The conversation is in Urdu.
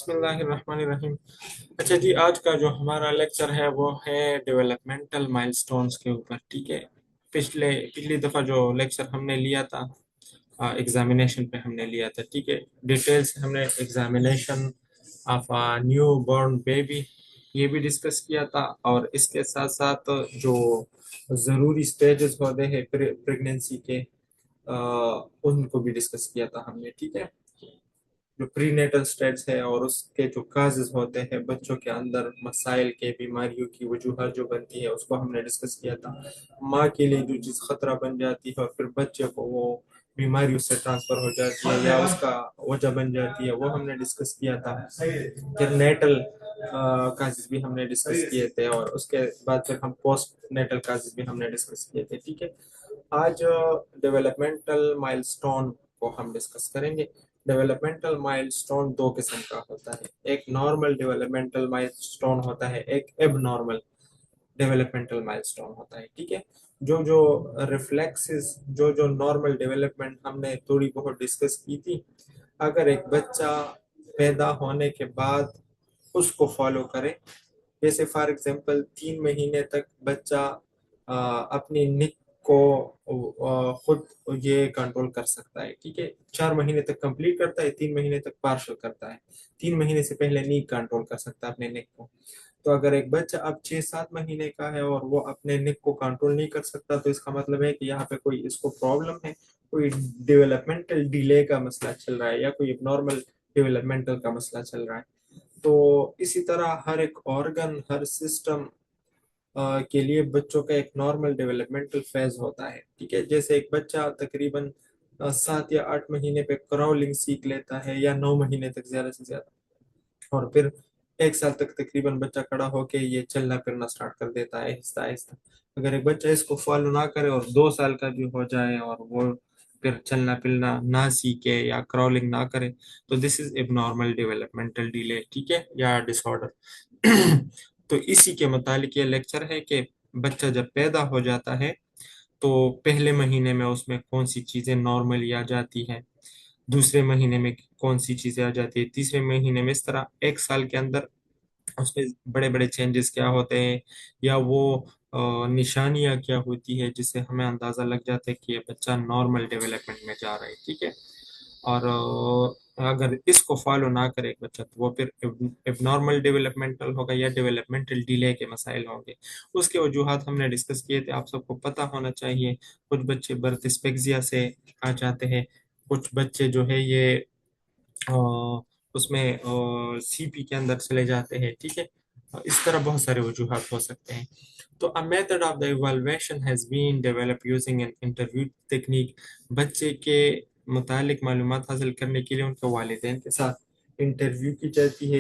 بسم اللہ الرحمن الرحیم۔ اچھا جی، آج کا جو ہمارا لیکچر ہے وہ ہے ڈیولپمنٹل مائلسٹونز کے اوپر، ٹھیک ہے۔ پچھلی دفعہ جو لیکچر ہم نے لیا تھا ایگزامینیشن پہ ہم نے لیا تھا، ٹھیک ہے۔ ڈیٹیلز ہم نے examination of new born baby یہ بھی ڈسکس کیا تھا، اور اس کے ساتھ ساتھ جو ضروری سٹیجز ہوتے ہیں پریگنینسی کے ان کو بھی ڈسکس کیا تھا ہم نے، ٹھیک ہے۔ جو پری نیٹل سٹیٹس ہے اور اس کے جو کازز ہوتے ہیں بچوں کے اندر مسائل کے بیماریوں کی وجوہات جو بنتی ہے اس کو ہم نے ڈسکس کیا تھا۔ ماں کے لیے جو چیز خطرہ بن جاتی ہے اور پھر بچے کو وہ بیماری اس سے ٹرانسفر ہو جاتی ہے یا اس کا وجہ بن جاتی ہے، وہ ہم نے ڈسکس کیا تھا۔ پھر نیٹل کازز بھی ہم نے ڈسکس کیے تھے، اور اس کے بعد پھر ہم پوسٹ نیٹل کازز بھی ہم نے ڈسکس کیے تھے، ٹھیک ہے۔ آج ڈیولپمنٹل مائلسٹون کو ہم ڈسکس کریں گے۔ ڈیولپمنٹل مائلسٹون دو قسم کا ہوتا ہے، ایک نارمل ڈیولپمنٹل مائلسٹون ہوتا ہے، ایک ایب نارمل ڈیولپمنٹل مائلسٹون ہوتا ہے، ٹھیک ہے۔ جو ریفلیکسز جو نارمل ڈیولپمنٹ ہم نے تھوڑی بہت ڈسکس کی تھی، اگر ایک بچہ پیدا ہونے کے بعد اس کو فالو کرے، جیسے فار ایگزامپل 3 مہینے تک بچہ اپنی نک کو خود یہ کنٹرول کر سکتا ہے، ٹھیک ہے۔ 4 مہینے تک کمپلیٹ کرتا ہے، 3 مہینے تک پارشل کرتا ہے، 3 مہینے سے پہلے نہیں کنٹرول کر سکتا اپنے نک کو۔ تو اگر ایک بچہ اب 6-7 مہینے کا ہے اور وہ اپنے نک کو کنٹرول نہیں کر سکتا، تو اس کا مطلب ہے کہ یہاں پہ کوئی اس کو پرابلم ہے، کوئی ڈیولپمنٹل ڈیلے کا مسئلہ چل رہا ہے یا کوئی نارمل ڈیولپمنٹل کا مسئلہ چل رہا ہے۔ تو اسی طرح ہر ایک آرگن، ہر سسٹم کے لیے بچوں کا ایک نارمل ڈیولپمنٹل فیز ہوتا ہے، ٹھیک ہے۔ جیسے ایک بچہ تقریباً 7 یا 8 مہینے پہ کرولنگ سیکھ لیتا ہے، یا 9 مہینے تک زیادہ سے زیادہ، اور پھر 1 سال تک تقریباً بچہ کھڑا ہو کے یہ چلنا پھرنا سٹارٹ کر دیتا ہے آہستہ آہستہ۔ اگر ایک بچہ اس کو فالو نہ کرے اور 2 سال کا بھی ہو جائے اور وہ پھر چلنا پھرنا نہ سیکھے یا کرولنگ نہ کرے، تو دس از اب نارمل ڈیولپمنٹل ڈیلے، ٹھیک ہے، یا ڈس آرڈر۔ تو اسی کے متعلق یہ لیکچر ہے کہ بچہ جب پیدا ہو جاتا ہے تو پہلے مہینے میں اس میں کون سی چیزیں نارملی آ جاتی ہیں، دوسرے مہینے میں کون سی چیزیں آ جاتی ہیں، تیسرے مہینے میں، اس طرح 1 سال کے اندر اس میں بڑے بڑے چینجز کیا ہوتے ہیں، یا وہ نشانیاں کیا ہوتی ہے جس سے ہمیں اندازہ لگ جاتا ہے کہ یہ بچہ نارمل ڈیولپمنٹ میں جا رہا ہے، ٹھیک ہے۔ اور اگر اس کو فالو نہ کرے ایک بچہ تو وہ پھر اب نارمل ڈیولپمنٹل ہوگا یا ڈیولپمنٹل ڈیلے کے مسائل ہوں گے۔ اس کے وجوہات ہم نے ڈسکس کیے تھے، آپ سب کو پتہ ہونا چاہیے۔ کچھ بچے برتھ اسپیکزیا سے آ جاتے ہیں، کچھ بچے جو ہے یہ اس میں سی پی کے اندر چلے جاتے ہیں، ٹھیک ہے۔ اس طرح بہت سارے وجوہات ہو سکتے ہیں۔ تو a method of the evaluation has been developed using an interview technique۔ بچے کے متعلق معلومات حاصل کرنے کے لیے ان کے والدین کے ساتھ انٹرویو کی جاتی ہے،